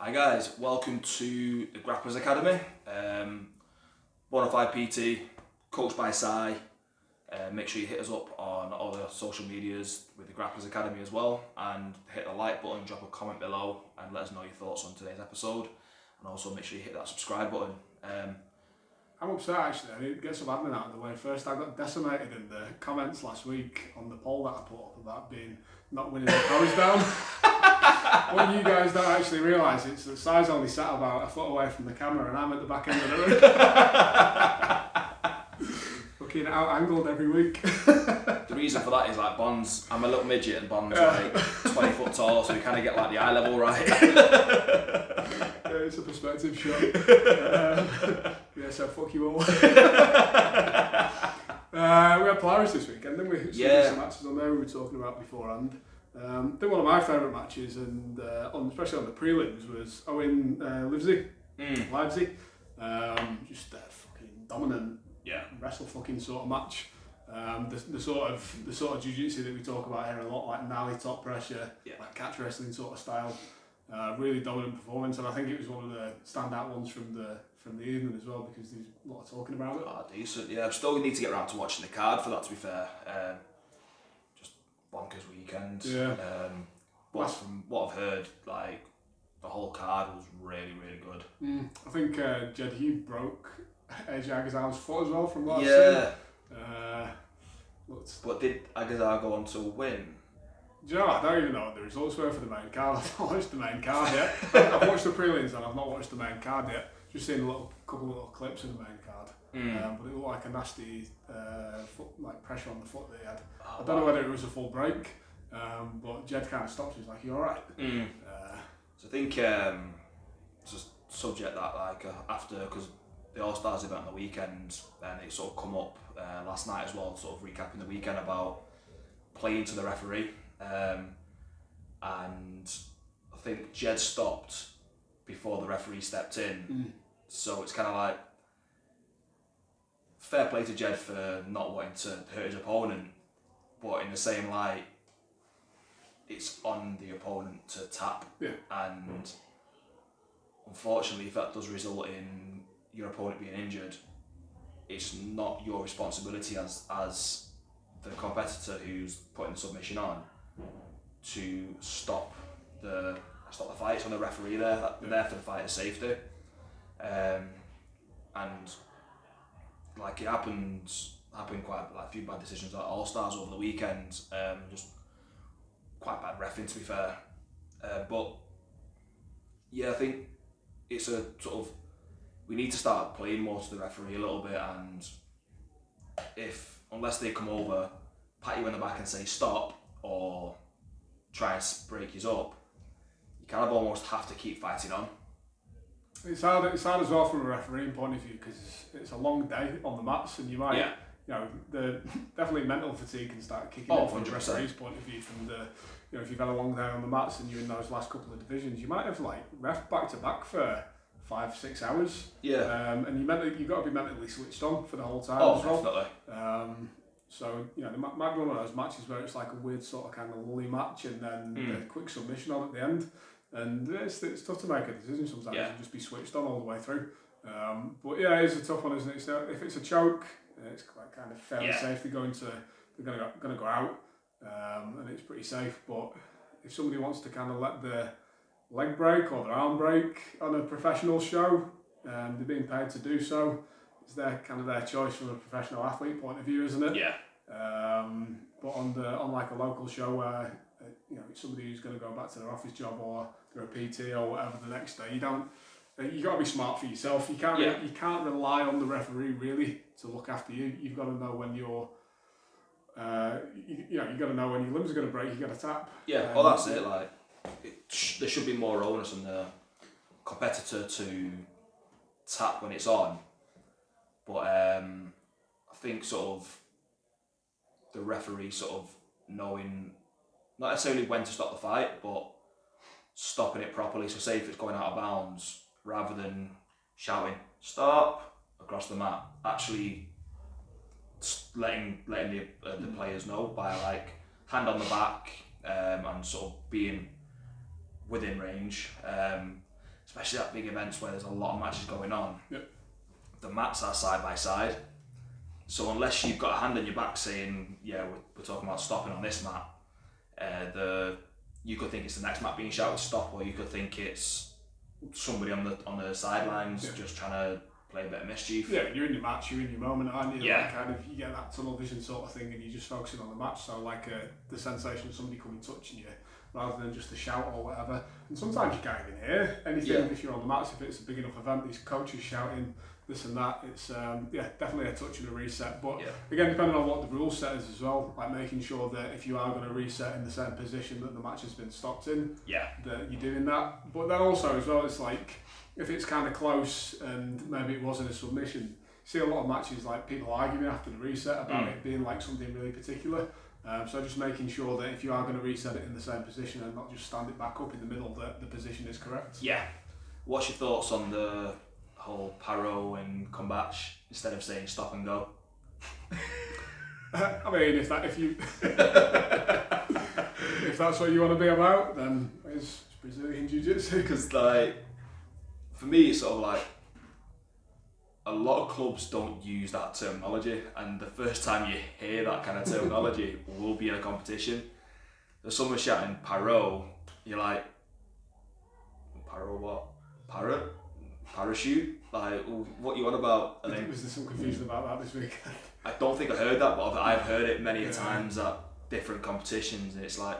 Hi guys, welcome to the Grapplers Academy. Bonafide PT, coached by Si. Make sure you hit us up on all the social medias with the Grapplers Academy as well, and hit the like button, drop a comment below and let us know your thoughts on today's episode, and also make sure you hit that subscribe button. I'm upset actually. I need to get some admin out of the way first. I got decimated in the comments last week on the poll that I put up about being not winning the pros down. What you guys don't actually realise is that Si's only sat about a foot away from the camera and I'm at the back end of the room. Looking out-angled every week. The reason for that is like Bond's, I'm a little midget and Bond's like 20 foot tall, so we kind of get like the eye level right. It's a perspective shot. Yeah, so fuck you all. We had Polaris this weekend, didn't we? Some matches on there we were talking about beforehand. I think one of my favourite matches, and especially on the prelims, was Leipzig. Just a fucking dominant, wrestle fucking sort of match. The sort of jiu-jitsu that we talk about here a lot, like gnarly top pressure, like catch wrestling sort of style. Really dominant performance, and I think it was one of the standout ones from the evening as well, because there's a lot of talking about it. Oh, decent. Yeah, I still need to get around to watching the card for that, to be fair. Just bonkers weekend. Yeah. But from what I've heard, like the whole card was really, really good. I think Jed Hugh broke AJ Agazar's foot as well, from what I've seen. But did Agazar go on to win? Do you know, I don't even know what the results were for the main card. I've not watched the main card yet. I've watched the prelims and I've not watched the main card yet. Just seen a couple of little clips of the main card. But it looked like a nasty foot, like pressure on the foot that he had. I don't know whether it was a full break, but Jed kind of stopped. He's like, "You all right?" So I think just subject that like after, because the All Stars event on the weekend, and it sort of come up last night as well, sort of recapping the weekend about playing to the referee. And I think Jed stopped before the referee stepped in, so it's kind of like fair play to Jed for not wanting to hurt his opponent, but in the same light, it's on the opponent to tap, and unfortunately, if that does result in your opponent being injured, it's not your responsibility as the competitor who's putting the submission on to stop the fight. It's on the referee there. They're there for the fighter's safety. And like it happened quite like a few bad decisions at All Stars over the weekend. Just quite bad reffing, to be fair. But yeah, I think it's a sort of, we need to start playing more to the referee a little bit, and unless they come over, pat you in the back and say stop, or try and break you up, you kind of almost have to keep fighting on. It's hard as well from a refereeing point of view, because it's a long day on the mats, and you might, the definitely mental fatigue can start kicking in from the referee's point of view. From the, if you've had a long day on the mats and you're in those last couple of divisions, you might have like ref back to back for 5-6 hours. And you've got to be mentally switched on for the whole time as well. Definitely. So, there might be one of those matches where it's like a weird sort of kind of lully match, and then a quick submission on at the end. And it's tough to make a decision sometimes and just be switched on all the way through. But yeah, it's a tough one, isn't it? So if it's a choke, it's quite kind of fairly safe. They're going to go out, and it's pretty safe. But if somebody wants to kind of let their leg break or their arm break on a professional show, they're being paid to do so. It's their choice from a professional athlete point of view, isn't it? Yeah. But on like a local show where somebody who's going to go back to their office job or they're a PT or whatever the next day, you got to be smart for yourself. You can't rely on the referee really to look after you. You've got to know when you've got to know when your limbs are going to break. You got to tap. Yeah. Well, that's it. Like, there should be more onus on the competitor to tap when it's on. But I think sort of the referee sort of knowing not necessarily when to stop the fight, but stopping it properly. So say if it's going out of bounds, rather than shouting stop across the mat, actually letting the players know by like hand on the back and sort of being within range. especially at big events where there's a lot of matches going on, Yep. the mats are side by side. So unless you've got a hand on your back saying, yeah, we're talking about stopping on this mat, you could think it's the next mat being shouted stop, or you could think it's somebody on the sidelines just trying to play a bit of mischief. Yeah, you're in your match, you're in your moment, aren't you? Yeah. Like, kind of, you get that tunnel vision sort of thing, and you're just focusing on the match. So like the sensation of somebody coming touching you, rather than just a shout or whatever. And sometimes you can't even hear anything if you're on the match. If it's a big enough event, these coaches shouting this and that. It's definitely a touch and a reset. But again, depending on what the rule set is as well, like making sure that if you are going to reset in the same position that the match has been stopped in, that you're doing that. But then also as well, it's like if it's kind of close and maybe it wasn't a submission. You see a lot of matches like people arguing after the reset about it being like something really particular. So just making sure that if you are going to reset it in the same position and not just stand it back up in the middle, that the position is correct. Yeah. What's your thoughts on the whole paro and combats instead of saying stop and go? I mean, if that's what you want to be about, then it's Brazilian Jiu-Jitsu. Because like, for me, it's sort of like a lot of clubs don't use that terminology, and the first time you hear that kind of terminology will be in a competition. There's someone shouting paro, you're like, paro what? Parrot? Parachute? Like, what you on about? And Was there some confusion about that this week? I don't think I heard that, but I've heard it many times at different competitions, and it's like,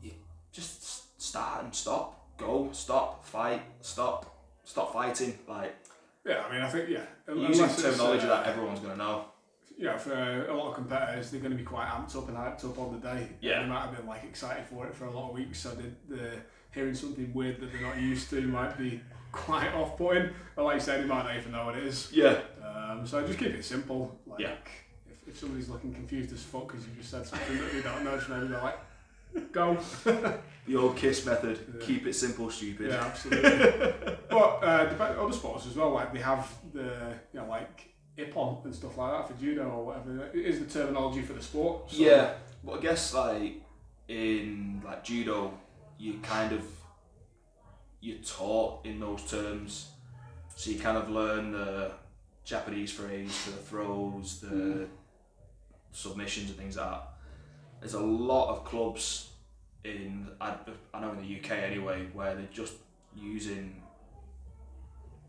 you just start and stop, go, stop, fight, stop fighting. Like, yeah, I mean, I think using terminology that everyone's gonna know. Yeah, for a lot of competitors, they're going to be quite amped up and hyped up on the day. Yeah, they might have been like excited for it for a lot of weeks, so the hearing something weird that they're not used to might be quite off-putting. But like you said, they might not even know what it is. Yeah. So just keep it simple. Like, if somebody's looking confused as fuck because you just said something that they don't know, just maybe they're like, go. The old KISS method. Keep it simple, stupid. Yeah, absolutely. But other sports as well, like they have the like ippon and stuff like that for judo or whatever. It is the terminology for the sport. So. Yeah, but I guess like in like judo, you're taught in those terms, so you kind of learn the Japanese phrase for the throws, the submissions and things like that. There's a lot of clubs I know in the UK anyway, where they're just using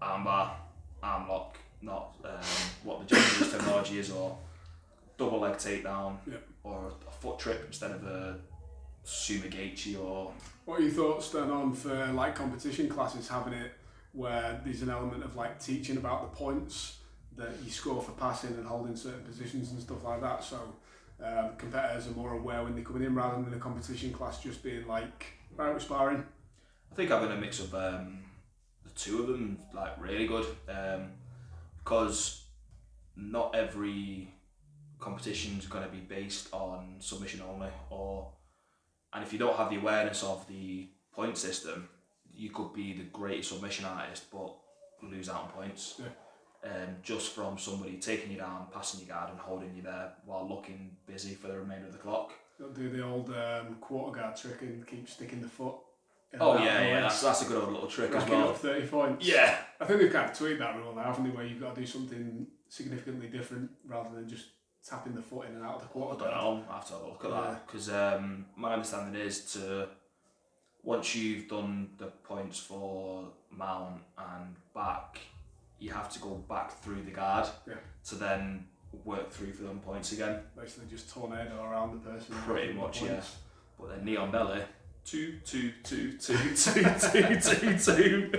armbar, arm lock, not what the Japanese terminology is, or double leg takedown, or a foot trip instead of a sumigaichi. Or what are your thoughts then on for like competition classes having it where there's an element of like teaching about the points that you score for passing and holding certain positions and stuff like that, so competitors are more aware when they're coming in rather than a competition class just being like, right, we're sparring? I think having a mix of the two of them like really good, because not every competition is going to be based on submission only, and if you don't have the awareness of the point system, you could be the greatest submission artist but lose out on points. Just from somebody taking you down, passing your guard and holding you there while looking busy for the remainder of the clock. They'll do the old quarter guard trick and keep sticking the foot. That's a good old little trick as well. Up 30 points. Yeah. I think they've kind of tweaked that rule now, haven't they, where you've got to do something significantly different rather than just tapping the foot in and out of the quarter. I don't know, I have to have a look at that, because my understanding is once you've done the points for mount and back, you have to go back through the guard to then work through for them points again. Basically just tornado around the person. Pretty much, yeah. But then knee on belly, 2, 2, 2, 2, 2, 2, 2, 2.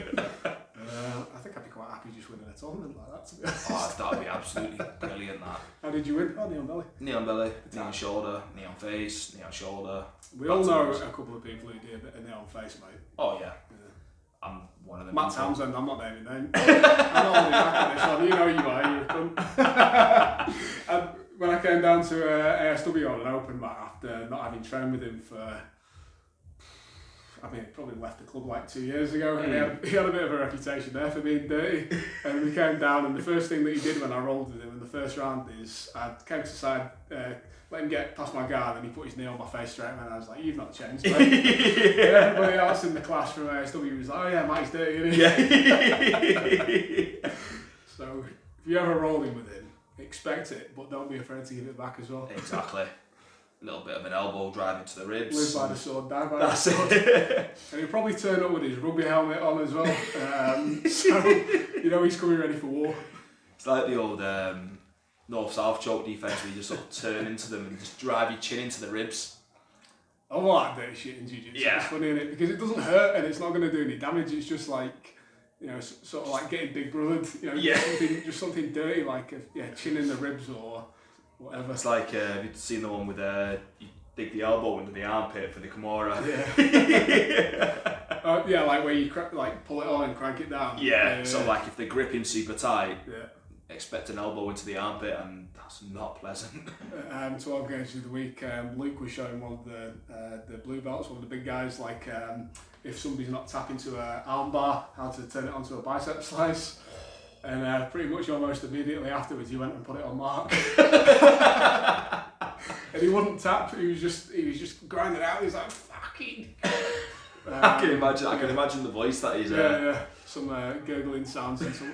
I think I'd be quite happy just winning a tournament like that, to be honest. Oh, that'd be absolutely brilliant, that. How did you win? Oh, knee on belly. Knee on belly, knee on shoulder, knee on face, knee on shoulder. We all know a couple of people who do a bit of knee on face, mate. Oh, yeah. I'm one of them. Matt Townsend, I'm not naming names. I'm not holding back on this one. You know you are, you're a cunt. And when I came down to ASW on an open mat after not having trained with him for I mean, he probably left the club like 2 years ago, and he had a bit of a reputation there for being dirty. And we came down, and the first thing that he did when I rolled with him in the first round is I came to the side, let him get past my guard, and he put his knee on my face straight away, and I was like, "You've not changed, mate." And everybody else in the class from ASW was like, "Oh yeah, Matty's dirty, isn't he?" Yeah. So if you ever roll in with him, expect it, but don't be afraid to give it back as well. Exactly. A little bit of an elbow drive into the ribs. Live by the sword, die by the sword. And he'll probably turn up with his rugby helmet on as well. So, you know, he's coming ready for war. It's like the old north-south choke defence where you just sort of turn into them and just drive your chin into the ribs. I like that shit in jiu-jitsu. Yeah. It's funny, innit? Because it doesn't hurt and it's not going to do any damage. It's just like, you know, sort of like getting big brothered. You know, just something dirty like chin in the ribs or whatever. It's like, have you seen the one with you dig the elbow into the armpit for the Kimura? Yeah. Yeah, like where you pull it on and crank it down. Yeah, so like if they're gripping super tight, yeah, expect an elbow into the armpit, and that's not pleasant. 12 games of the week, Luke was showing one of the blue belts, one of the big guys, like if somebody's not tapping to an arm bar, how to turn it onto a bicep slice. And pretty much almost immediately afterwards, he went and put it on Mark. And he wouldn't tap. He was just grinding it out. He's like, "Fucking." I can imagine the voice that he's. Yeah. Some gurgling sounds and some.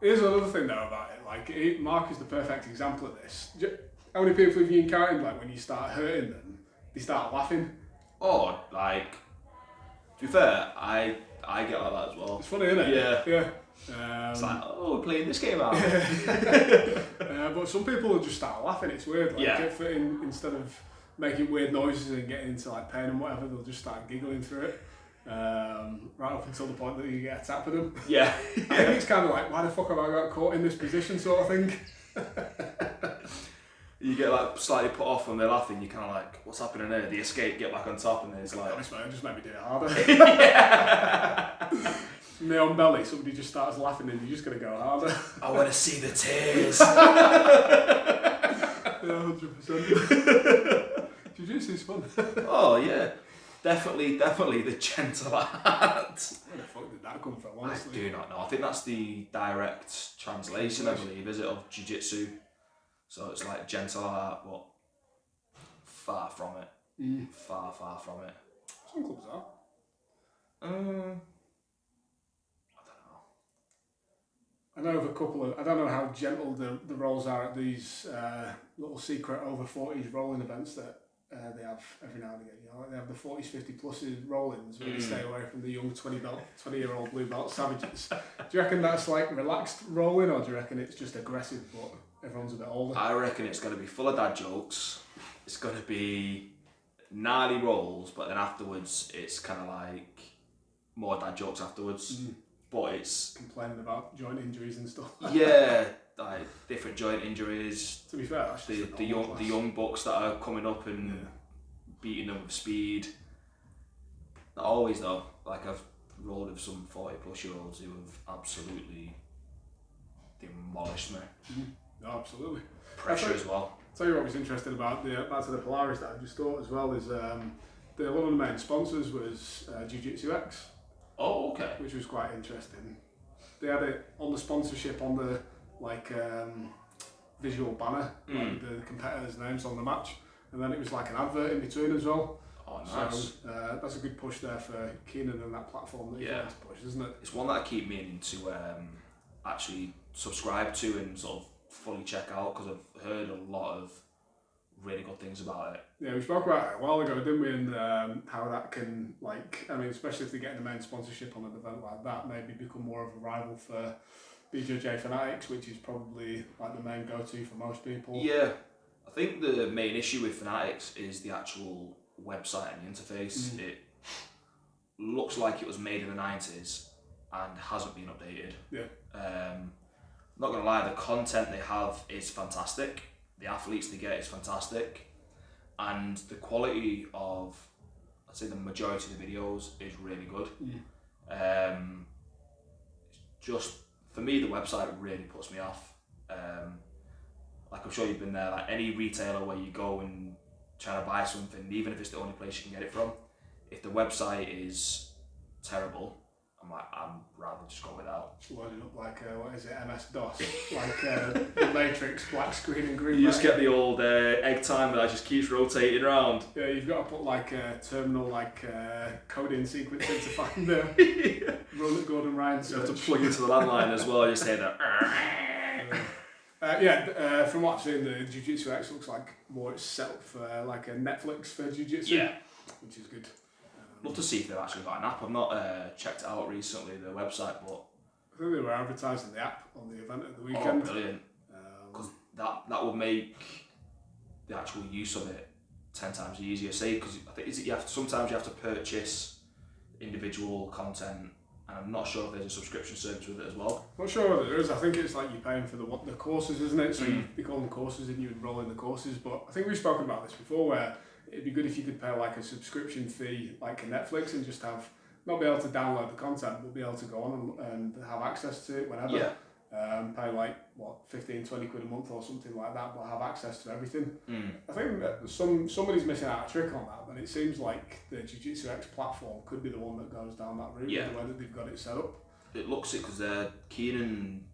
Here's another thing though about it. Like Mark is the perfect example of this. How many people have you encountered like when you start hurting them, they start laughing? Oh, like. To be fair, I get like that as well. It's funny, isn't it? Yeah. It's like, oh, we're playing this game out. But some people will just start laughing. It's weird. Like instead of making weird noises and getting into like pain and whatever, they'll just start giggling through it. Right up until the point that you get a tap with them. Yeah. I think it's kind of like, why the fuck have I got caught in this position sort of thing. You get like slightly put off when they're laughing. You're kind of like, what's happening there? They escape, get back on top, and then it's like, honestly, it just made me do it harder. Me on belly, somebody just starts laughing and you're just going to go harder. I want to see the tears. 100%. Jiu-jitsu is fun. Oh yeah, definitely the gentle art. Where the fuck did that come from, honestly? I do not know. I think that's the direct translation, I believe, is it, of jiu-jitsu. So it's like gentle art, but far from it. Far from it. Some clubs are. I know of a couple of, I don't know how gentle the rolls are at these little secret over 40s rolling events that they have every now and again. You know, they have the 40s, 50 pluses roll-ins where they stay away from the young 20-year-old blue belt savages. Do you reckon that's like relaxed rolling, or do you reckon it's just aggressive but everyone's a bit older? I reckon it's going to be full of dad jokes. It's going to be gnarly rolls, but then afterwards it's kind of like more dad jokes afterwards. But it's complaining about joint injuries and stuff. Yeah, like different joint injuries. To be fair, that's the young bucks that are coming up and beating them with speed. Not always though. Like I've rolled with some 40+-year-olds who have absolutely demolished me. No, absolutely. Pressure as well. I'll tell you what was interesting about back to the Polaris that I just thought as well is one of the main sponsors was Jiu-Jitsu X. Oh, okay. Which was quite interesting. They had it on the sponsorship on the visual banner, like the competitors' names on the match, and then it was like an advert in between as well. Oh, nice. So that's a good push there for Keenan and that platform that he's trying to push, isn't it? It's one that I keep meaning to actually subscribe to and sort of fully check out, because I've heard a lot of really good things about it. Yeah, we spoke about it a while ago, didn't we? And how that can, especially if they're getting the main sponsorship on an event like that, maybe become more of a rival for BJJ Fanatics, which is probably like the main go-to for most people. Yeah, I think the main issue with Fanatics is the actual website and the interface. It looks like it was made in the 90s and hasn't been updated. Yeah. Not gonna lie, the content they have is fantastic. The athletes they get is fantastic, and the quality of, I'd say, the majority of the videos is really good. Just for me, the website really puts me off. Like I'm sure you've been there. Like any retailer where you go and try to buy something, even if it's the only place you can get it from, if the website is terrible, I'm rather just go without. Loading up like what is it, MS-DOS, like the Matrix, black screen and green. You just get the old egg timer that just keeps rotating around. Yeah, you've got to put like a terminal coding sequence in to find the run Gordon Ryan. You have to plug into the landline as well. You just hear that. From what I've seen, the Jiu-Jitsu X looks like more it's set up for like a Netflix for Jiu-Jitsu. Yeah, which is good. Love to see if they've actually got an app. I've not checked it out recently, the website, but I think they were advertising the app on the event at the weekend. Oh, brilliant! Because that will make the actual use of it 10 times easier. Say, because I think sometimes you have to purchase individual content, and I'm not sure if there's a subscription service with it as well. Not sure whether there is. I think it's like you're paying for the courses, isn't it? So you call them courses and you enroll in the courses. But I think we've spoken about this before, where it'd be good if you could pay like a subscription fee like a Netflix and just not be able to download the content, but be able to go on and have access to it whenever. Yeah. Pay like 15, 20 quid a month or something like that, but have access to everything. I think that somebody's missing out a trick on that, but it seems like the Jiu-Jitsu X platform could be the one that goes down that route, the way that they've got it set up. It looks it because Keenan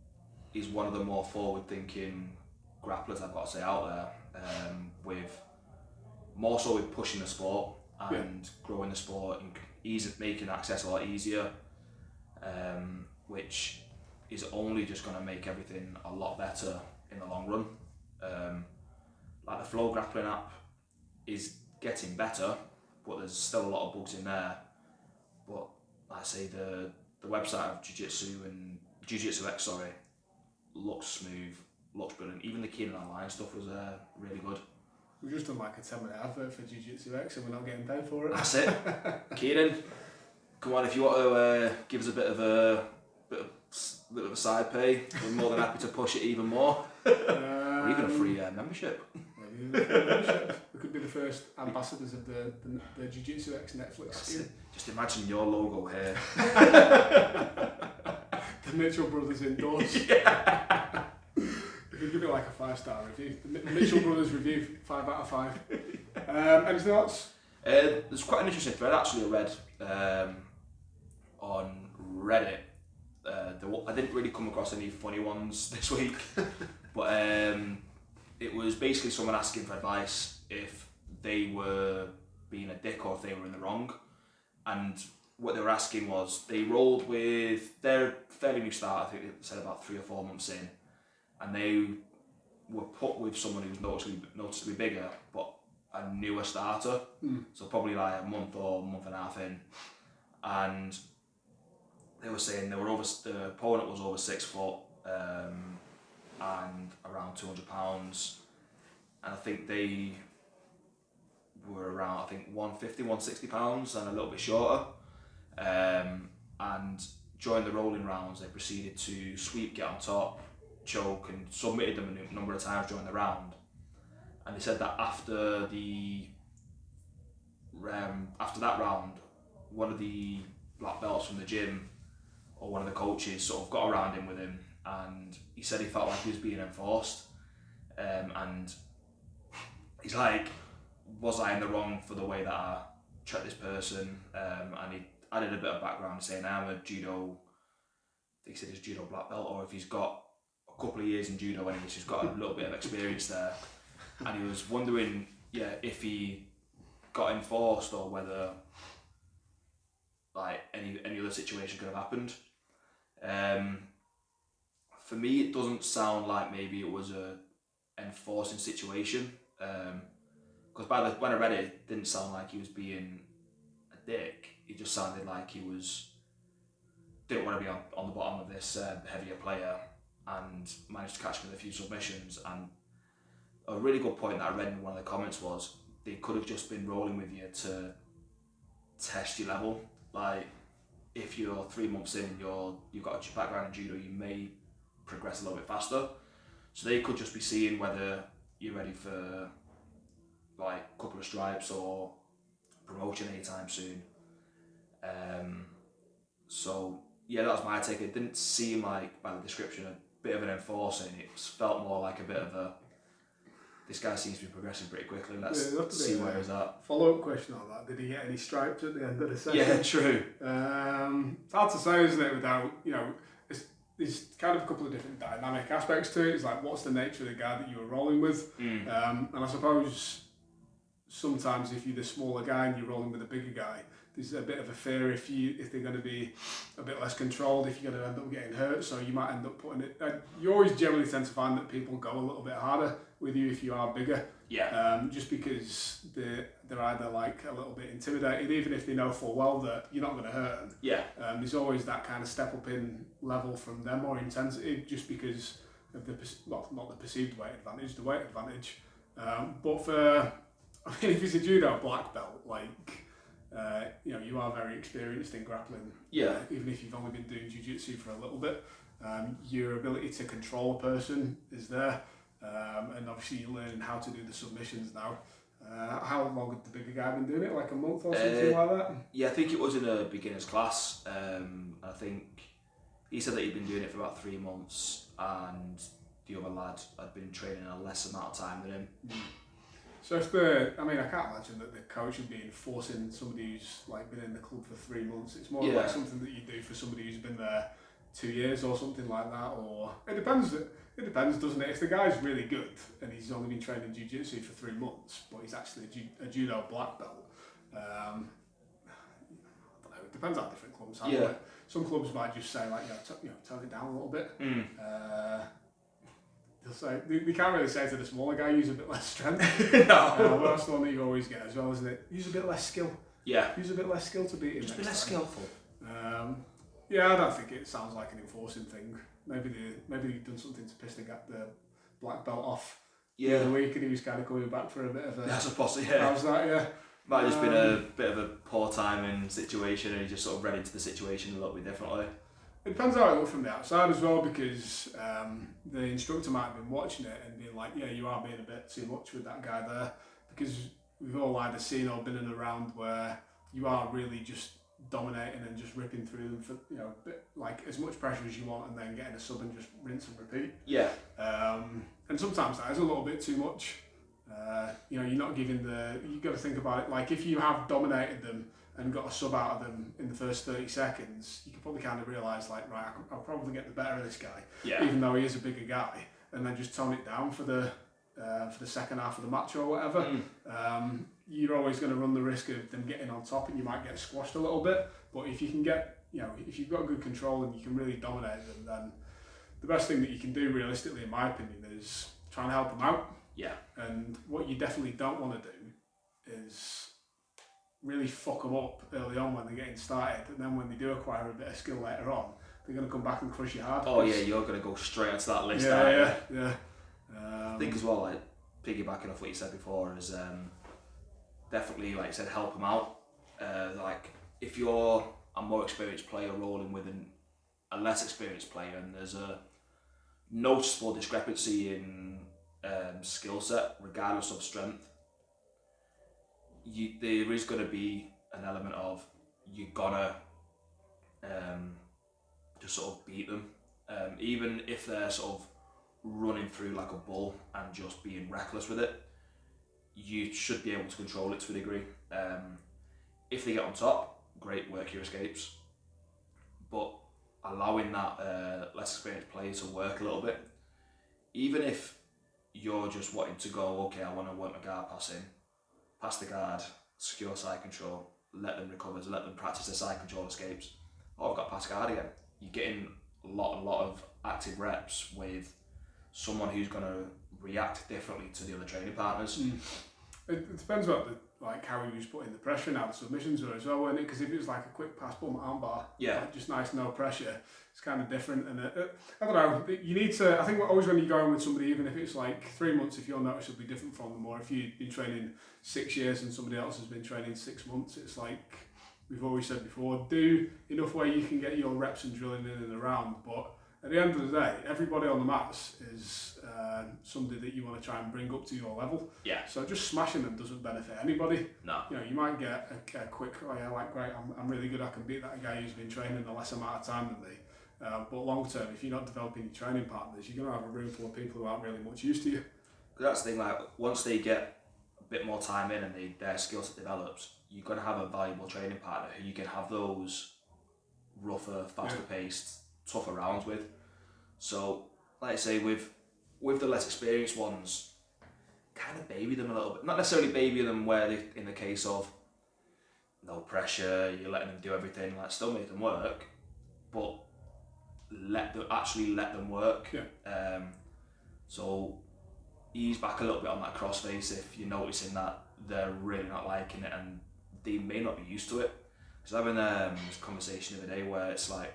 is one of the more forward-thinking grapplers I've got to say out there, with more so with pushing the sport and growing the sport and making access a lot easier, which is only just going to make everything a lot better in the long run. Like the Flow Grappling app is getting better, but there's still a lot of bugs in there. But like I say, the website of Jiu-Jitsu X, looks smooth, looks brilliant. Even the Keenan Online stuff was really good. We've just done like a 10-minute advert for Jiu-Jitsu X and we're not getting paid for it. That's it. Keenan, come on, if you want to give us a bit of a side pay, we're more than happy to push it even more. Or even a free membership. Maybe even a free membership. We could be the first ambassadors of the Jiu-Jitsu X Netflix scheme. Just imagine your logo here. The Mitchell Brothers indoors. We could give it like a 5-star review. The Mitchell Brothers review, 5 out of 5. Anything else? There's quite an interesting thread actually I read on Reddit. I didn't really come across any funny ones this week, but it was basically someone asking for advice if they were being a dick or if they were in the wrong. And what they were asking was, they rolled with their fairly new start, I think they said about 3 or 4 months in, and they were put with someone who's noticeably bigger, but a newer starter, so probably like a month or month and a half in, and they were saying the opponent was over 6 foot and around 200 pounds, and I think they were around 150, 160 pounds and a little bit shorter, and during the rolling rounds they proceeded to sweep, get on top, choke, and submitted them a number of times during the round. And they said that after that round, one of the black belts from the gym or one of the coaches sort of got around him with him, and he said he felt like he was being enforced, and he's like, was I in the wrong for the way that I treated this person? And he added a bit of background saying I'm a judo, I think he said he's judo black belt, or if he's got a couple of years in judo anyway, so he's got a little bit of experience there. And he was wondering, if he got enforced or whether like any other situation could have happened. For me, it doesn't sound like maybe it was a enforcing situation, because when I read it, it didn't sound like he was being a dick. It just sounded like he didn't want to be on the bottom of this heavier player, and managed to catch him with a few submissions. And a really good point that I read in one of the comments was, they could have just been rolling with you to test your level. Like, if you're 3 months in, you've got a background in judo, you may progress a little bit faster. So they could just be seeing whether you're ready for like a couple of stripes or promotion anytime soon. So yeah, that was my take. It didn't seem like, by the description, a bit of an enforcing. It felt more like a bit of a this guy seems to be progressing pretty quickly. Let's see where he's at. Follow-up question on that. Did he get any stripes at the end of the session? Yeah, true. It's hard to say, isn't it, without, there's kind of a couple of different dynamic aspects to it. It's like, what's the nature of the guy that you were rolling with? And I suppose sometimes if you're the smaller guy and you're rolling with a bigger guy, there's a bit of a fear if they're going to be a bit less controlled, if you're going to end up getting hurt, so you might end up putting it. You always generally tend to find that people go a little bit harder with you if you are bigger. Yeah. Just because they're either like a little bit intimidated, even if they know full well that you're not going to hurt them. Yeah. There's always that kind of step up in level from them or intensity, just because of not the perceived weight advantage, the weight advantage. But for, if it's a judo black belt, like. You are very experienced in grappling. Yeah. Even if you've only been doing jiu-jitsu for a little bit, your ability to control a person is there, and obviously you're learning how to do the submissions now. How long had the bigger guy been doing it? Like a month or something like that? Yeah, I think it was in a beginner's class. I think he said that he'd been doing it for about 3 months, and the other lad had been training a less amount of time than him. So I can't imagine that the coach would be enforcing somebody who's like been in the club for 3 months. It's more like something that you do for somebody who's been there 2 years or something like that. Or it depends, doesn't it? If the guy's really good and he's only been training jiu-jitsu for 3 months, but he's actually a judo black belt. I don't know. It depends on different clubs handle it. Some clubs might just say like, tone it down a little bit. They can't really say to the smaller guy, use a bit less strength. No. But that's the one that you always get as well, isn't it? Use a bit less skill. Yeah. Use a bit less skill to beat him. Just a bit less skillful. I don't think it sounds like an enforcing thing. Maybe they've done something to piss the black belt off the other week, and he was kind of coming back for a bit of a. That's a possibility. Yeah. How's that? Yeah. Might have just been a bit of a poor timing situation, and he just sort of read into the situation a little bit differently. It depends how it looks from the outside as well, because the instructor might have been watching it and being like, yeah, you are being a bit too much with that guy there, because we've all either seen or been in a round where you are really just dominating and just ripping through them for like as much pressure as you want, and then getting a sub and just rinse and repeat. Yeah. And sometimes that is a little bit too much. You're not giving you got to think about it. Like if you have dominated them and got a sub out of them in the first 30 seconds, you can probably kind of realise like, right, I'll probably get the better of this guy, even though he is a bigger guy, and then just tone it down for the second half of the match or whatever. You're always going to run the risk of them getting on top, and you might get squashed a little bit. But if you can get, if you've got good control and you can really dominate them, then the best thing that you can do, realistically, in my opinion, is try and help them out. Yeah. And what you definitely don't want to do is really fuck them up early on when they're getting started, and then when they do acquire a bit of skill later on, they're going to come back and crush you hard. Oh yeah, you're going to go straight onto that list. Yeah. I think as well, like piggybacking off what you said before, is definitely, like you said, help them out. Like if you're a more experienced player rolling with a less experienced player, and there's a noticeable discrepancy in skill set, regardless of strength, there is going to be an element of you gotta just sort of beat them, even if they're sort of running through like a bull and just being reckless with it. You should be able to control it to a degree. If they get on top, great, work your escapes, but allowing that less experienced player to work a little bit, even if you're just wanting to go, okay, I want to work my guard passing, pass the guard, secure side control, let them recover, let them practice their side control escapes. Oh, I've got pass guard again. You're getting a lot of active reps with someone who's going to react differently to the other training partners. It depends what how he was putting the pressure now. The submissions were as well, weren't it? Because if it was like a quick pass, boom, armbar, just nice, no pressure, it's kind of different. And I don't know, you need to, I think always when you go in with somebody, even if it's like 3 months, if you're noticeably different from them, or if you've been training 6 years and somebody else has been training 6 months, it's like we've always said before, do enough where you can get your reps and drilling in and around, but at the end of the day, everybody on the mats is somebody that you want to try and bring up to your level. Yeah. So just smashing them doesn't benefit anybody. No. You might get a quick, great, I'm really good, I can beat that guy who's been training a less amount of time than me. But long term, if you're not developing your training partners, you're going to have a room full of people who aren't really much used to you. that's the thing. Like once they get a bit more time in and their skill set develops, you're gonna have a valuable training partner who you can have those rougher, faster paced, tougher rounds with. So, like I say, with the less experienced ones, kind of baby them a little bit. Not necessarily baby them where they, in the case of no pressure, you're letting them do everything. Like still make them work, but let them work. Yeah. So ease back a little bit on that crossface if you're noticing that they're really not liking it and they may not be used to it. Because having this conversation the other day where it's like,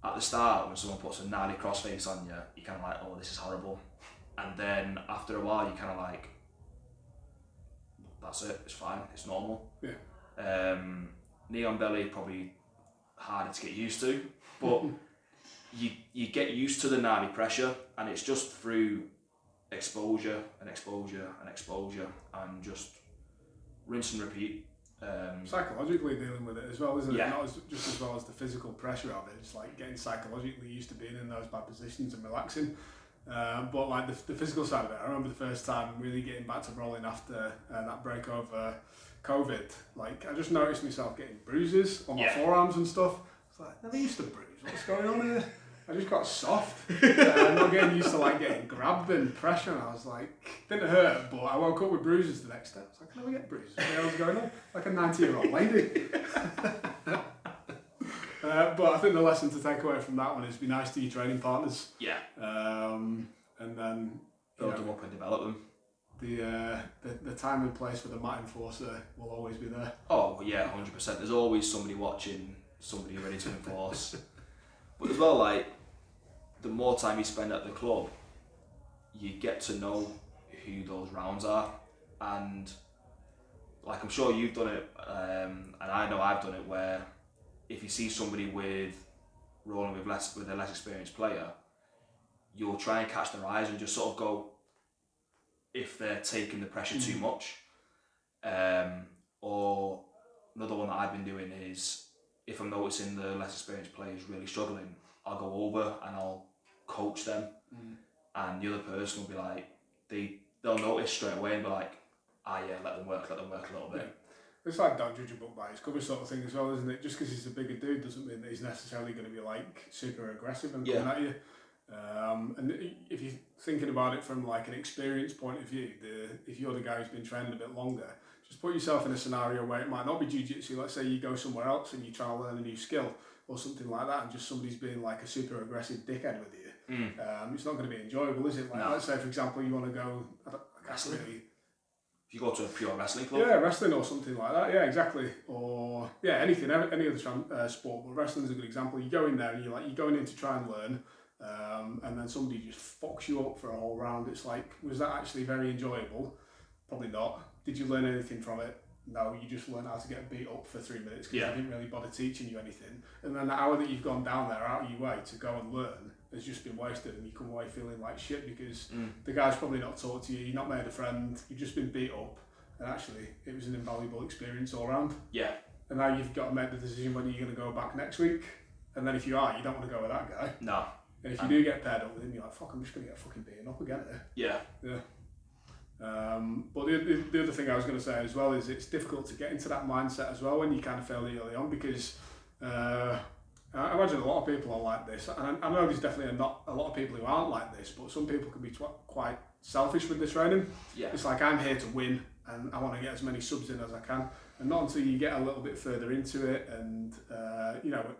at the start when someone puts a gnarly crossface on you, you're kind of like, oh, this is horrible. And then after a while, you're kind of like, that's it, it's fine, it's normal. Yeah. Knee on belly, probably harder to get used to, but you get used to the gnarly pressure, and it's just through exposure and exposure and exposure and just rinse and repeat. Psychologically dealing with it as well, isn't it? Yeah. Not just as well as the physical pressure of it. It's like getting psychologically used to being in those bad positions and relaxing. But like the physical side of it, I remember the first time really getting back to rolling after that break over COVID. Like I just noticed myself getting bruises on my forearms and stuff. It's like, never used to bruise. What's going on here? I just got soft. Not getting used to like getting grabbed and pressure, and I was like, didn't hurt, but I woke up with bruises the next day. I was like, can I ever get bruises? What the hell's going on? Like a 90-year-old lady. But I think the lesson to take away from that one is be nice to your training partners. Yeah. And then build them up and develop them. The time and place for the mat enforcer will always be there. Oh yeah, 100%. There's always somebody watching, somebody ready to enforce. But as well, like, the more time you spend at the club, you get to know who those rounds are, and like I'm sure you've done it, and I know I've done it, where if you see somebody rolling with a less experienced player, you'll try and catch their eyes and just sort of go if they're taking the pressure too much. Or another one that I've been doing is, if I'm noticing the less experienced players really struggling, I'll go over and I'll coach them, and the other person will be like, they'll notice straight away and be like, yeah, let them work a little bit. It's like don't judge a book by its cover sort of thing as well, isn't it? Just because he's a bigger dude doesn't mean that he's necessarily going to be like super aggressive and coming at you. And if you're thinking about it from like an experience point of view, if you're the guy who's been training a bit longer, just put yourself in a scenario where it might not be jiu-jitsu. Let's say you go somewhere else and you try to learn a new skill or something like that, and just somebody's being like a super aggressive dickhead with you. It's not going to be enjoyable, is it? Like, let's say, for example, you want to go, I can't really... If you go to a pure wrestling club? Yeah, wrestling or something like that. Yeah, exactly. Or anything, any other sport. But wrestling's a good example. You go in there and you're going in to try and learn, and then somebody just fucks you up for a whole round. It's like, was that actually very enjoyable? Probably not. Did you learn anything from it? No, you just learned how to get beat up for 3 minutes because they didn't really bother teaching you anything. And then the hour that you've gone down there out of your way to go and learn has just been wasted, and you come away feeling like shit because the guy's probably not talked to you, you've not made a friend, you've just been beat up, and actually it was an invaluable experience all round. Yeah. And now you've got to make the decision whether you're going to go back next week, and then if you are, you don't want to go with that guy. No. And if you do get paired up with him, you're like, fuck, I'm just going to get fucking beaten up again here. Yeah. But the other thing I was going to say as well is it's difficult to get into that mindset as well when you kind of fail early on, because I imagine a lot of people are like this, and I know there's definitely not a lot of people who aren't like this, but some people can be quite selfish with this training. Yeah. It's like, I'm here to win and I want to get as many subs in as I can, and not until you get a little bit further into it and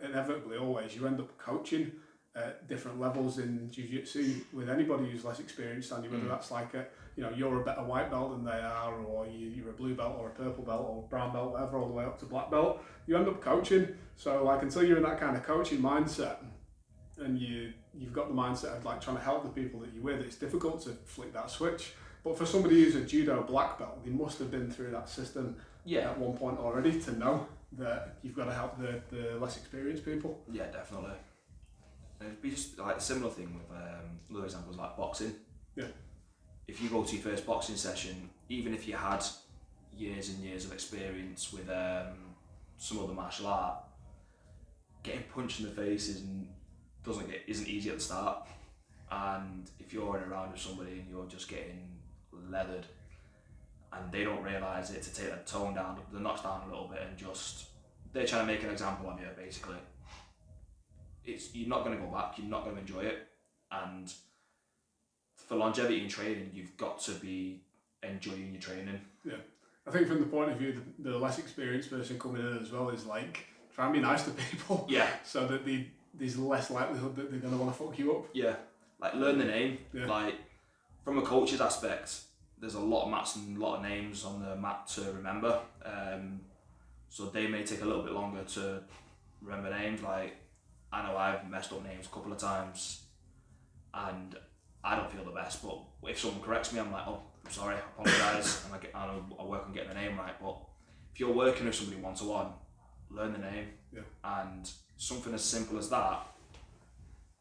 inevitably always you end up coaching at different levels in jiu-jitsu with anybody who's less experienced than you, whether that's like you're a better white belt than they are, or you're a blue belt or a purple belt or brown belt, whatever, all the way up to black belt. You end up coaching. So like, until you're in that kind of coaching mindset and you've got the mindset of like trying to help the people that you're with, it's difficult to flick that switch. But for somebody who's a judo black belt, they must have been through that system at one point already to know that you've got to help the less experienced people. Yeah, definitely. And it'd be just like a similar thing with other examples like boxing. Yeah. If you go to your first boxing session, even if you had years and years of experience with some other martial art, getting punched in the face isn't easy at the start. And if you're in a round with somebody and you're just getting leathered, and they don't realise it, to take the tone down, the notch down a little bit, and just they're trying to make an example of you, basically. You're not going to go back. You're not going to enjoy it, and for longevity in training, you've got to be enjoying your training. Yeah, I think from the point of view, the less experienced person coming in as well is like try and be nice to people. Yeah. So that there's less likelihood that they're going to want to fuck you up. Yeah, like learn the name. Yeah. Like from a coach's aspect, there's a lot of mats and a lot of names on the mat to remember. So they may take a little bit longer to remember names. Like I know I've messed up names a couple of times, and I don't feel the best. But if someone corrects me, I'm like, oh, I'm sorry, I apologise, and I work on getting the name right. But if you're working with somebody one-to-one, learn the name. Yeah. And something as simple as that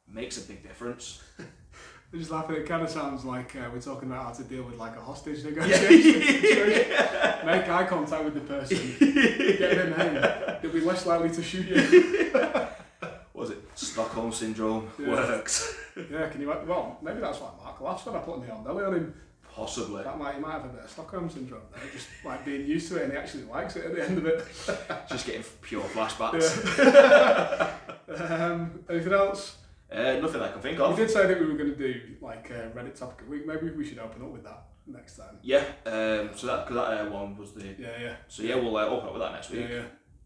makes a big difference. I'm just laughing. It kind of sounds like we're talking about how to deal with like a hostage negotiation situation. Make eye contact with the person, get their name. They'll be less likely to shoot you. What was it? Stockholm syndrome works. Yeah, can you? Well, maybe that's why Mark laughs when I put the on belly on him. Possibly. He might have a bit of Stockholm syndrome there, just like being used to it, and he actually likes it at the end of it. Just getting pure flashbacks. Yeah. Anything else? Nothing I can think of. We did say that we were going to do like a Reddit topic of the week. Maybe we should open up with that next time. Yeah. So that because that one was the. Yeah. So yeah, we'll open up with that next week. Yeah.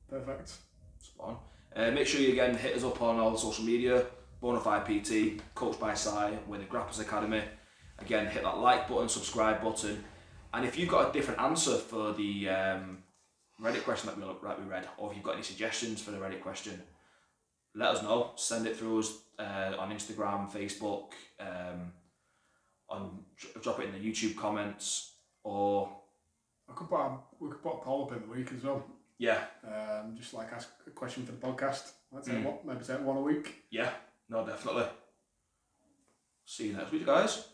Perfect. Spot on. Make sure you again hit us up on all the social media. Bonafide PT, coached by Sai, with the Grapplers Academy. Again, hit that like button, subscribe button, and if you've got a different answer for the Reddit question that we read, or if you've got any suggestions for the Reddit question, let us know. Send it through us on Instagram, Facebook, drop it in the YouTube comments, or we could put a poll up in the week as well. Yeah. Just like ask a question for the podcast. Maybe take one a week. Yeah. No, definitely. See you next week, guys.